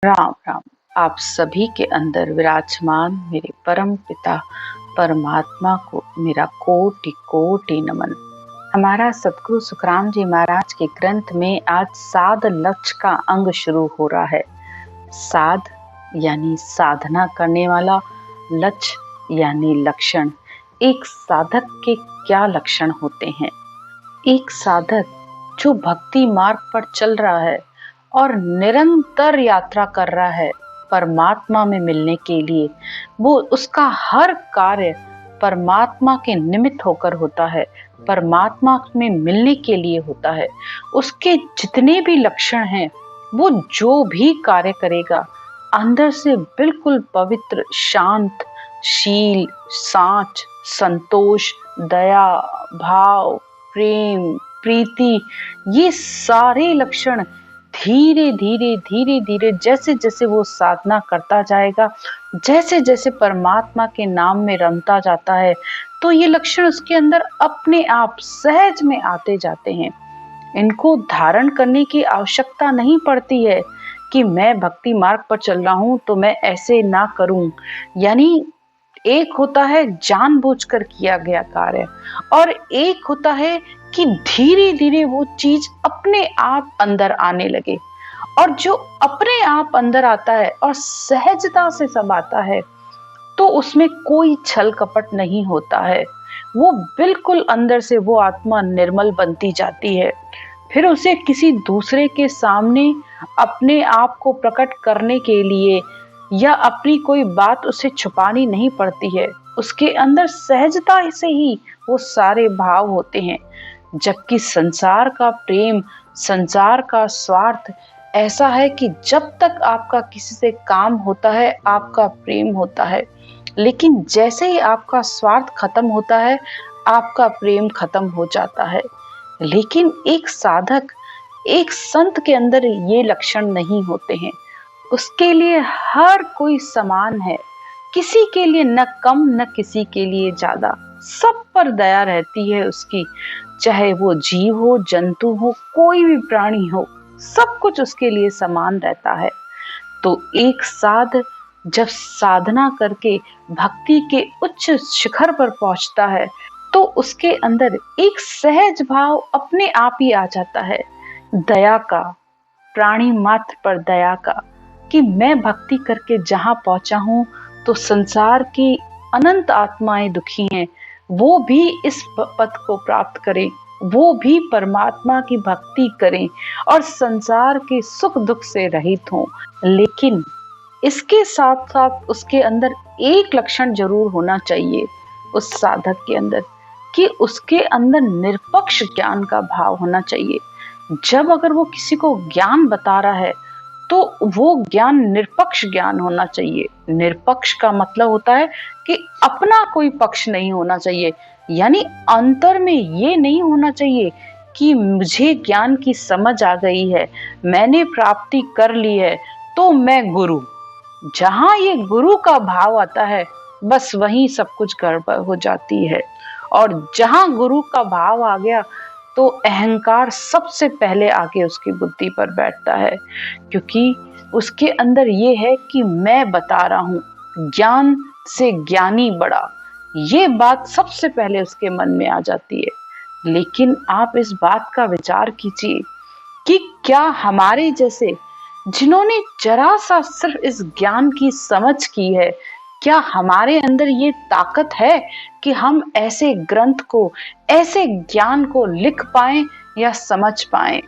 राम राम। आप सभी के अंदर विराजमान मेरे परम पिता परमात्मा को मेरा कोटि कोटि नमन। हमारा सतगुरु सुखराम जी महाराज के ग्रंथ में आज साध लक्ष्य का अंग शुरू हो रहा है। साध यानी साधना करने वाला, लक्ष्य यानी लक्षण। एक साधक के क्या लक्षण होते हैं? एक साधक जो भक्ति मार्ग पर चल रहा है और निरंतर यात्रा कर रहा है परमात्मा में मिलने के लिए, वो उसका हर कार्य परमात्मा के निमित्त होकर होता है, परमात्मा में मिलने के लिए होता है। उसके जितने भी लक्षण हैं, वो जो भी कार्य करेगा अंदर से बिल्कुल पवित्र, शांत, शील, साच, संतोष, दया, भाव, प्रेम, प्रीति, ये सारे लक्षण धीरे धीरे जैसे जैसे वो साधना करता जाएगा, जैसे जैसे परमात्मा के नाम में रमता जाता है, तो ये लक्षण उसके अंदर अपने आप सहज में आते जाते हैं। इनको धारण करने की आवश्यकता नहीं पड़ती है कि मैं भक्ति मार्ग पर चल रहा हूं तो मैं ऐसे ना करूं। यानी एक होता है जानबूझकर किया गया कार्य, और एक होता है कि धीरे धीरे वो चीज अपने आप अंदर आने लगे। और जो अपने आप अंदर आता है और सहजता से सब आता है, तो उसमें कोई छल कपट नहीं होता है। वो बिल्कुल अंदर से वो आत्मा निर्मल बनती जाती है। फिर उसे किसी दूसरे के सामने अपने आप को प्रकट करने के लिए या अपनी कोई बात उसे छुपानी नहीं पड़ती है। उसके अंदर सहजता से ही वो सारे भाव होते हैं। जबकि संसार का प्रेम, संसार का स्वार्थ ऐसा है कि जब तक आपका किसी से काम होता है, आपका प्रेम होता है, लेकिन जैसे ही आपका स्वार्थ खत्म होता है, आपका प्रेम खत्म हो जाता है। लेकिन एक साधक, एक संत के अंदर ये लक्षण नहीं होते हैं। उसके लिए हर कोई समान है, किसी के लिए न कम न किसी के लिए ज्यादा। सब पर दया रहती है उसकी, चाहे वो जीव हो, जंतु हो, कोई भी प्राणी हो, सब कुछ उसके लिए समान रहता है। तो एक साध जब साधना करके भक्ति के उच्च शिखर पर पहुंचता है, तो उसके अंदर एक सहज भाव अपने आप ही आ जाता है, दया का, प्राणी मात्र पर दया का, कि मैं भक्ति करके जहां पहुंचा हूं तो संसार की अनंत आत्माएं दुखी हैं, वो भी इस पद को प्राप्त करें, वो भी परमात्मा की भक्ति करें और संसार के सुख दुख से रहित हों। लेकिन इसके साथ साथ उसके अंदर एक लक्षण जरूर होना चाहिए उस साधक के अंदर, कि उसके अंदर निरपक्ष ज्ञान का भाव होना चाहिए। जब अगर वो किसी को ज्ञान बता रहा है, तो वो ज्ञान निरपक्ष ज्ञान होना चाहिए। निरपक्ष का मतलब होता है कि अपना कोई पक्ष नहीं होना चाहिए। यानी अंतर में ये नहीं होना चाहिए कि मुझे ज्ञान की समझ आ गई है, मैंने प्राप्ति कर ली है, तो मैं गुरु। जहां ये गुरु का भाव आता है, बस वहीं सब कुछ गड़बड़ हो जाती है। और जहां गुरु का भाव आ गया, तो अहंकार सबसे पहले आके उसकी बुद्धि पर बैठता है, क्योंकि उसके अंदर ये है कि मैं बता रहा हूं, ज्ञान से ज्ञानी बड़ा, ये बात सबसे पहले उसके मन में आ जाती है। लेकिन आप इस बात का विचार कीजिए कि क्या हमारे जैसे, जिन्होंने जरा सा सिर्फ इस ज्ञान की समझ की है, क्या हमारे अंदर ये ताकत है कि हम ऐसे ग्रंथ को, ऐसे ज्ञान को लिख पाएं या समझ पाएं?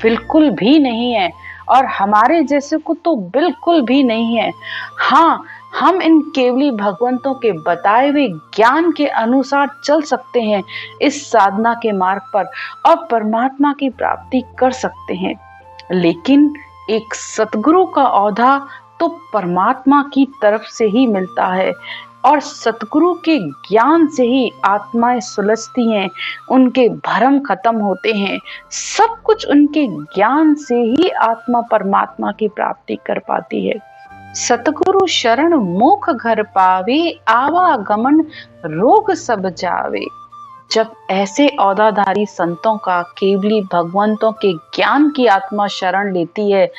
बिल्कुल भी नहीं है। और हमारे जैसे को तो बिल्कुल भी नहीं है। हाँ, हम इन केवली भगवंतों के बताए हुए ज्ञान के अनुसार चल सकते हैं इस साधना के मार्ग पर और परमात्मा की प्राप्ति कर सकते हैं। लेकिन एक सतगुरु का औधा तो परमात्मा की तरफ से ही मिलता है, और सतगुरु के ज्ञान से ही आत्माएं सुलझती हैं, उनके भ्रम खत्म होते हैं। सब कुछ उनके ज्ञान से ही आत्मा परमात्मा की प्राप्ति कर पाती है। सतगुरु शरण मोख घर पावे, आवागमन रोग सब जावे। जब ऐसे औदाधारी संतों का, केवली भगवंतों के ज्ञान की आत्मा शरण लेती है,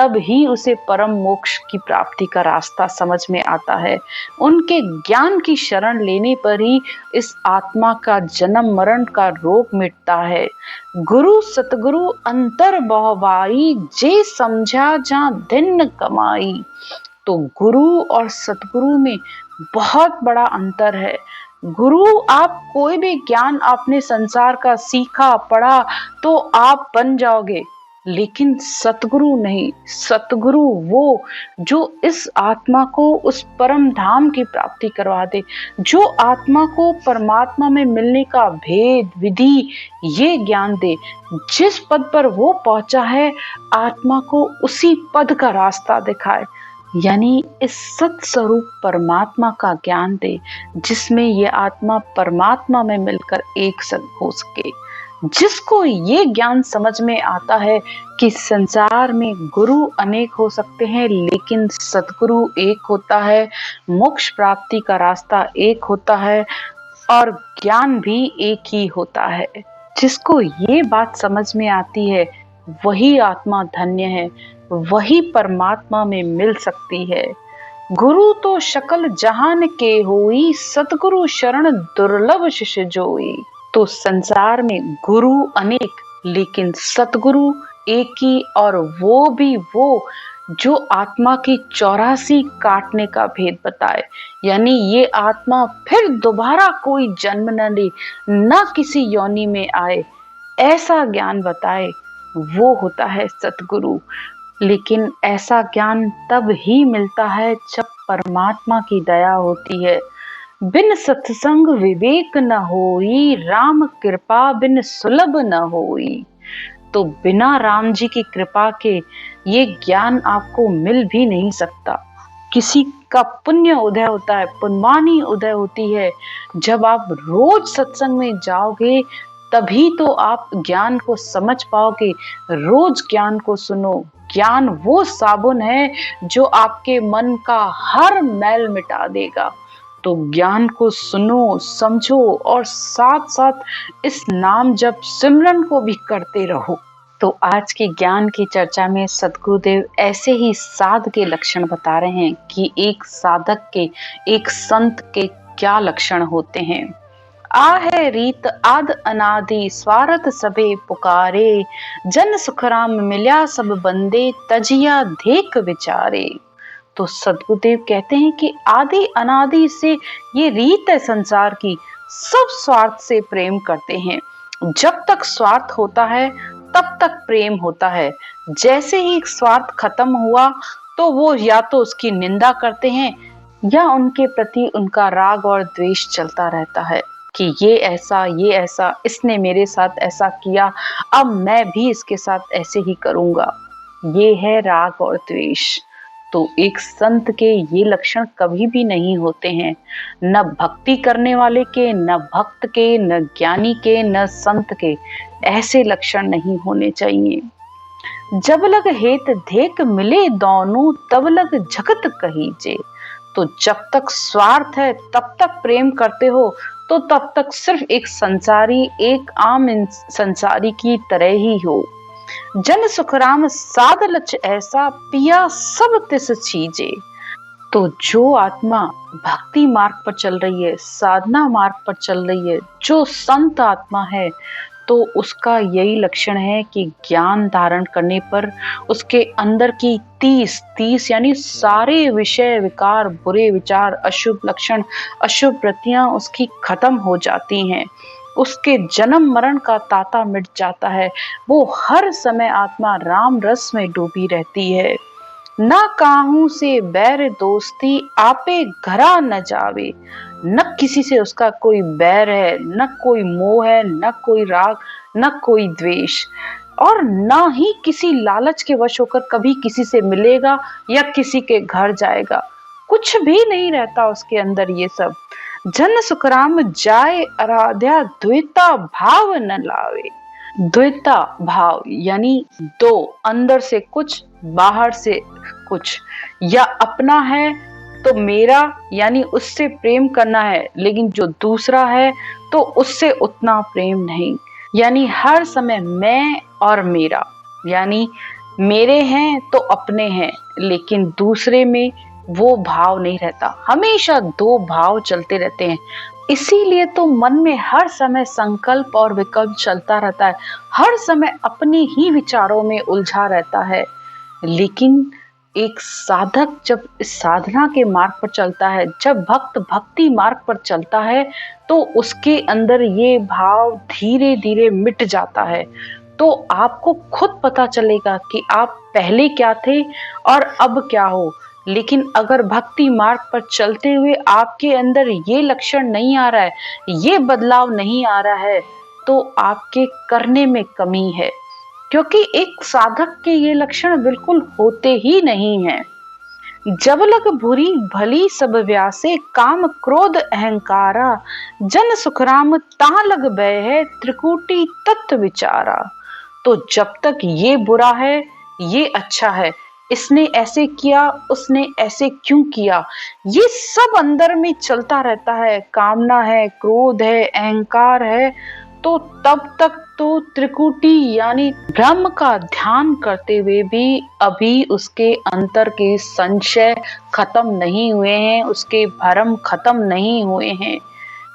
तब ही उसे परम मोक्ष की प्राप्ति का रास्ता समझ में आता है। उनके ज्ञान की शरण लेने पर ही इस आत्मा का जन्म मरण का रोग मिटता है। गुरु सतगुरु अंतर बहुवाई, जे समझा जा दिन कमाई। तो गुरु और सतगुरु में बहुत बड़ा अंतर है। गुरु, आप कोई भी ज्ञान आपने संसार का सीखा पढ़ा तो आप बन जाओगे, लेकिन सतगुरु नहीं। सतगुरु वो जो इस आत्मा को उस परम धाम की प्राप्ति करवा दे, जो आत्मा को परमात्मा में मिलने का भेद विधि ये ज्ञान दे। जिस पद पर वो पहुंचा है, आत्मा को उसी पद का रास्ता दिखाए, यानी इस सत स्वरूप परमात्मा का ज्ञान दे, जिसमें ये आत्मा परमात्मा में मिलकर एक संग हो सके। जिसको ये ज्ञान समझ में आता है कि संसार में गुरु अनेक हो सकते हैं, लेकिन सतगुरु एक होता है, मोक्ष प्राप्ति का रास्ता एक होता है और ज्ञान भी एक ही होता है। जिसको ये बात समझ में आती है, वही आत्मा धन्य है, वही परमात्मा में मिल सकती है। गुरु तो शकल जहान के होई, सतगुरु शरण दुर्लभ शिष्य जोई। तो संसार में गुरु अनेक, लेकिन सतगुरु एक ही, और वो भी वो जो आत्मा की 84 काटने का भेद बताए। यानी ये आत्मा फिर दोबारा कोई जन्म न ले, न किसी योनि में आए, ऐसा ज्ञान बताए, वो होता है सतगुरु। लेकिन ऐसा ज्ञान तब ही मिलता है जब परमात्मा की दया होती है। बिन सत्संग विवेक न होई, राम कृपा बिन सुलभ न होई। तो बिना राम जी की कृपा के ये ज्ञान आपको मिल भी नहीं सकता। किसी का पुण्य उदय होता है, पुण्यवानी उदय होती है जब आप रोज सत्संग में जाओगे, तभी तो आप ज्ञान को समझ पाओगे। रोज ज्ञान को सुनो। ज्ञान वो साबुन है जो आपके मन का हर मैल मिटा देगा। तो ज्ञान को सुनो, समझो और साथ साथ इस नाम जप सिमरन को भी करते रहो। तो आज की ज्ञान की चर्चा में सद्गुरुदेव ऐसे ही साध के लक्षण बता रहे हैं कि एक साधक के, एक संत के क्या लक्षण होते हैं। आ है रीत आद अनादि, स्वार्थ सबे पुकारे, जन सुखराम मिल्या सब बंदे, तजिया धेक विचारे। तो सद्गुरुदेव कहते हैं कि आदि अनादि से ये रीत है संसार की, सब स्वार्थ से प्रेम करते हैं। जब तक स्वार्थ होता है तब तक प्रेम होता है। जैसे ही स्वार्थ खत्म हुआ तो वो या तो उसकी निंदा करते हैं या उनके प्रति उनका राग और द्वेष चलता रहता है कि ये ऐसा, इसने मेरे साथ ऐसा किया, अब मैं भी इसके साथ ऐसे ही करूंगा। ये है राग और द्वेष। तो एक संत के ये लक्षण कभी भी नहीं होते हैं, न भक्ति करने वाले के, न भक्त के, न ज्ञानी के, न संत के। ऐसे लक्षण नहीं होने चाहिए। जब लग हेत धेक मिले दोनों, तब लग जगत कहीजे। तो जब तक स्वार्थ है तब तक प्रेम करते हो, तो तब तक सिर्फ एक संसारी, एक आम संसारी की तरह ही हो। जन सुखराम साध लच ऐसा, पिया सब तिस चीजे। तो जो आत्मा भक्ति मार्ग पर चल रही है, साधना मार्ग पर चल रही है, जो संत आत्मा है, तो उसका यही लक्षण है कि ज्ञान धारण करने पर उसके अंदर की 30 यानी सारे विषय विकार, बुरे विचार, अशुभ लक्षण, अशुभ वृत्तियां उसकी खत्म हो जाती हैं। उसके जन्म मरण का ताता मिट जाता है। वो हर समय आत्मा राम रस में डूबी रहती है। न काहू से बैर दोस्ती, आपे घरा न जावे। न किसी से उसका कोई बैर है, न कोई मोह है, न कोई राग, न कोई द्वेष, और न ही किसी लालच के वश होकर कभी किसी से मिलेगा या किसी के घर जाएगा। कुछ भी नहीं रहता उसके अंदर ये सब। जन सुखराम जाय आराध्या, द्वैता भाव न लावे। द्वैता भाव यानी दो, अंदर से कुछ, बाहर से कुछ, या अपना है तो मेरा यानी उससे प्रेम करना है, लेकिन जो दूसरा है तो उससे उतना प्रेम नहीं। यानी हर समय मैं और मेरा, यानी मेरे हैं तो अपने हैं, लेकिन दूसरे में वो भाव नहीं रहता। हमेशा दो भाव चलते रहते हैं। इसीलिए तो मन में हर समय संकल्प और विकल्प चलता रहता है, हर समय अपने ही विचारों में उलझा रहता है। लेकिन एक साधक जब इस साधना के मार्ग पर चलता है, जब भक्त भक्ति मार्ग पर चलता है, तो उसके अंदर ये भाव धीरे धीरे मिट जाता है। तो आपको खुद पता चलेगा कि आप पहले क्या थे और अब क्या हो। लेकिन अगर भक्ति मार्ग पर चलते हुए आपके अंदर ये लक्षण नहीं आ रहा है, ये बदलाव नहीं आ रहा है, तो आपके करने में कमी है। क्योंकि एक साधक के ये लक्षण बिल्कुल होते ही नहीं हैं। जब लग बुरी भली सब व्यासे, काम क्रोध अहंकारा, जन सुखराम ता लग भय है, त्रिकुटी तत्व विचारा। तो जब तक ये बुरा है, ये अच्छा है, इसने ऐसे किया, उसने ऐसे क्यों किया, ये सब अंदर में चलता रहता है, कामना है, क्रोध है, अहंकार है, तो तब तक तो त्रिकुटी यानी ब्रह्म का ध्यान करते हुए भी अभी उसके अंतर के संशय खत्म नहीं हुए हैं, उसके भ्रम खत्म नहीं हुए हैं।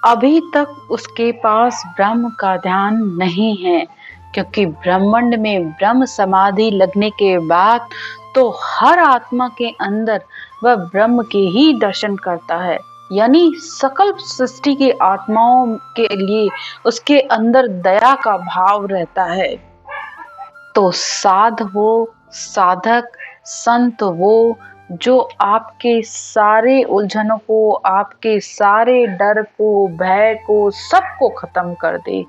अभी तक उसके पास ब्रह्म का ध्यान नहीं है, क्योंकि ब्रह्मांड में ब्रह्म समाधि लगने के बाद तो हर आत्मा के अंदर वह ब्रह्म के ही दर्शन करता है। यानी सकल सृष्टि की आत्माओं के लिए उसके अंदर दया का भाव रहता है। तो साध वो, साधक संत वो, जो आपके सारे उलझनों को, आपके सारे डर को, भय को, सबको खत्म कर दे,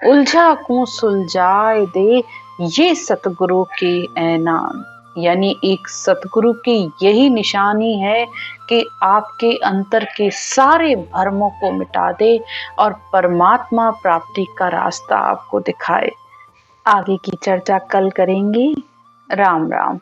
उलझा को सुलझाए दे, ये सतगुरु के ऐनान। यानी एक सतगुरु की यही निशानी है कि आपके अंतर के सारे भ्रमों को मिटा दे और परमात्मा प्राप्ति का रास्ता आपको दिखाए। आगे की चर्चा कल करेंगे। राम राम।